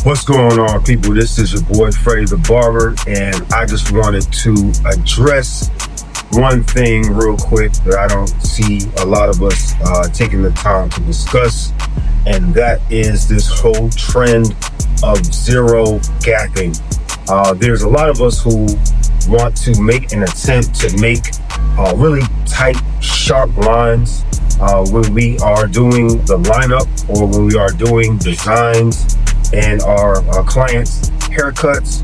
What's going on, people? This is your boy Freddie the Barber, and I just wanted to address one thing real quick that I don't see a lot of us taking the time to discuss, and that is this whole trend of zero gapping. There's a lot of us who want to make an attempt to make really tight, sharp lines when we are doing the lineup or when we are doing designs and our clients' haircuts,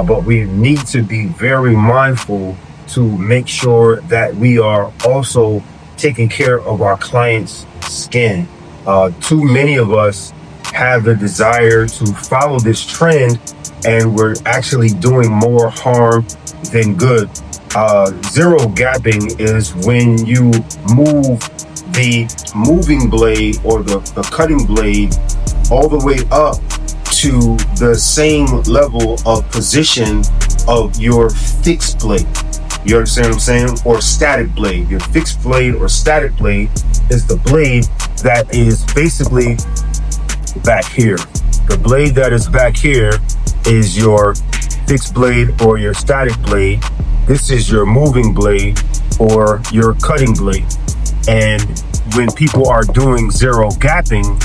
but we need to be very mindful to make sure that we are also taking care of our clients' skin. Too many of us have the desire to follow this trend, and we're actually doing more harm than good. Zero gapping is when you move the moving blade or the cutting blade all the way up to the same level of position of your fixed blade. You understand what I'm saying? Or static blade. Your fixed blade or static blade is the blade that is basically back here. The blade that is back here is your fixed blade or your static blade. This is your moving blade or your cutting blade. And when people are doing zero gapping,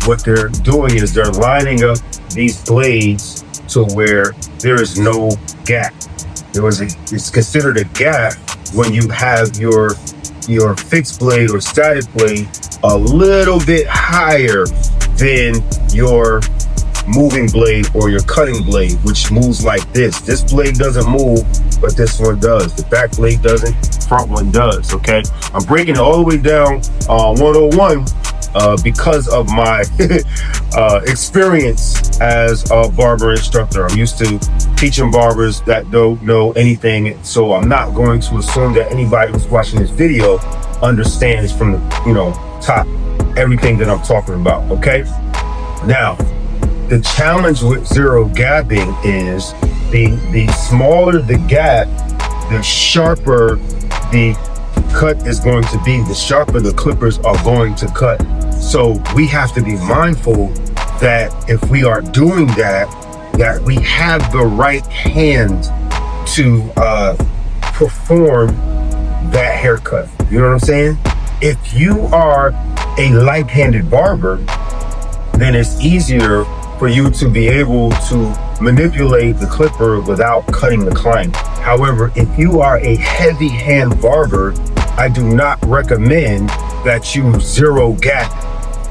what they're doing is they're lining up these blades to where there is no gap. It's considered a gap when you have your fixed blade or static blade a little bit higher than your moving blade or your cutting blade, which moves like this. This blade doesn't move, but this one does. The back blade doesn't, front one does, okay? I'm breaking it all the way down 101 because of my experience as a barber instructor. I'm used to teaching barbers that don't know anything, so I'm not going to assume that anybody who's watching this video understands from the top everything that I'm talking about, okay? Now, the challenge with zero gapping is the smaller the gap, the sharper the cut is going to be, the sharper the clippers are going to cut. So we have to be mindful that if we are doing that we have the right hand to perform that haircut. You know what I'm saying? If you are a light-handed barber, then it's easier for you to be able to manipulate the clipper without cutting the client. However, if you are a heavy hand barber, I do not recommend that you zero gap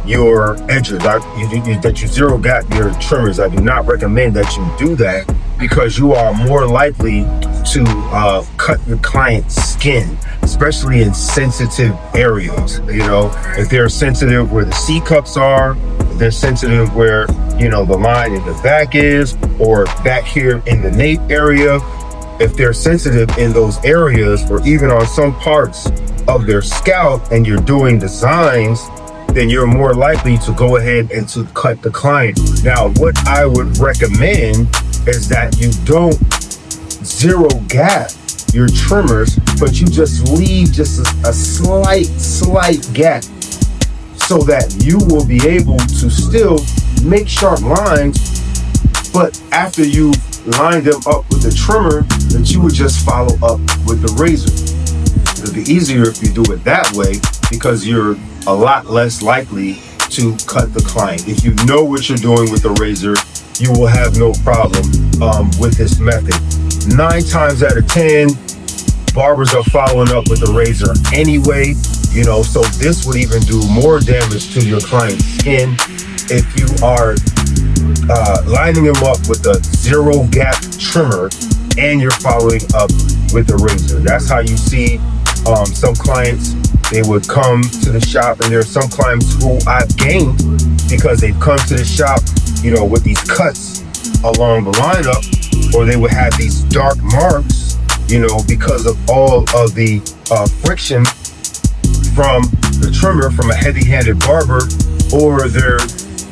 your edges, that you zero gap your trimmers. I do not recommend that you do that because you are more likely to cut your client's skin, especially in sensitive areas. If they're sensitive where the C cups are, if they're sensitive where the line in the back is, or back here in the nape area, if they're sensitive in those areas, or even on some parts of their scalp, and you're doing designs, then you're more likely to go ahead and to cut the client. Now, what I would recommend is that you don't zero gap your trimmers, but you just leave just a slight gap so that you will be able to still make sharp lines, but after you line them up with the trimmer, that you would just follow up with the razor. It'll be easier if you do it that way because you're a lot less likely to cut the client. If you know what you're doing with the razor, you will have no problem with this method. 9 times out of 10, barbers are following up with the razor anyway, so this would even do more damage to your client's skin if you are lining them up with a zero gap trimmer and you're following up with the razor. That's how you see some clients, they would come to the shop, and there are some clients who I've gained because they've come to the shop, with these cuts along the lineup, or they would have these dark marks, because of all of the friction from the trimmer from a heavy-handed barber, or they're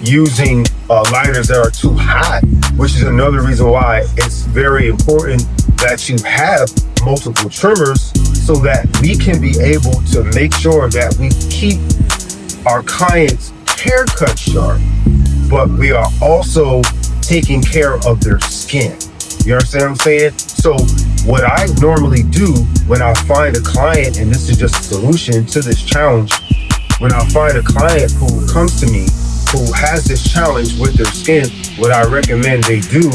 using liners that are too hot, which is another reason why it's very important that you have multiple trimmers so that we can be able to make sure that we keep our clients' haircut sharp, but we are also taking care of their skin. You understand what I'm saying? So what I normally do when I find a client, and this is just a solution to this challenge, when I find a client who comes to me who has this challenge with their skin, what I recommend they do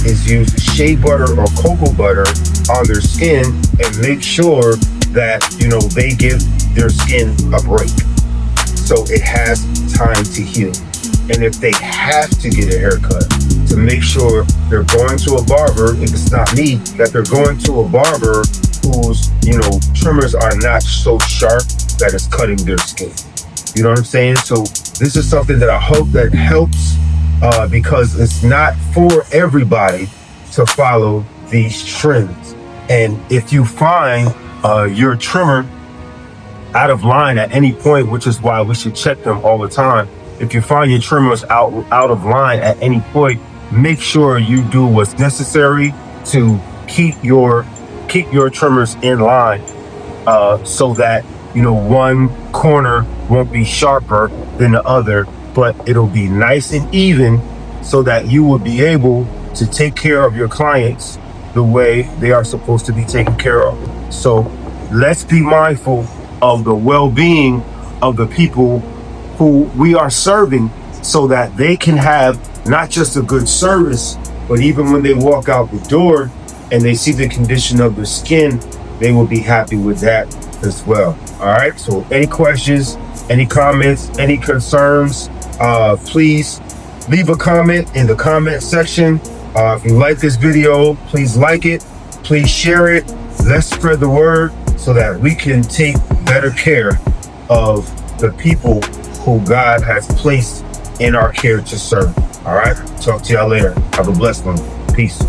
is use shea butter or cocoa butter on their skin and make sure that, they give their skin a break so it has time to heal. And if they have to get a haircut, to make sure they're going to a barber, if it's not me, that they're going to a barber whose, trimmers are not so sharp that it's cutting their skin. You know what I'm saying? So this is something that I hope that helps, because it's not for everybody to follow these trends. And if you find your trimmer out of line at any point, which is why we should check them all the time. If you find your trimmers out of line at any point, make sure you do what's necessary to keep your trimmers in line, so that one corner won't be sharper than the other, but it'll be nice and even, so that you will be able to take care of your clients the way they are supposed to be taken care of. So let's be mindful of the well-being of the people who we are serving, so that they can have not just a good service, but even when they walk out the door and they see the condition of their skin, they will be happy with that as well. All right. So any questions, any comments, any concerns, please leave a comment in the comment section. If you like this video, please like it, please share it. Let's spread the word so that we can take better care of the people who God has placed in our care to serve. All right. Talk to y'all later. Have a blessed one. Peace.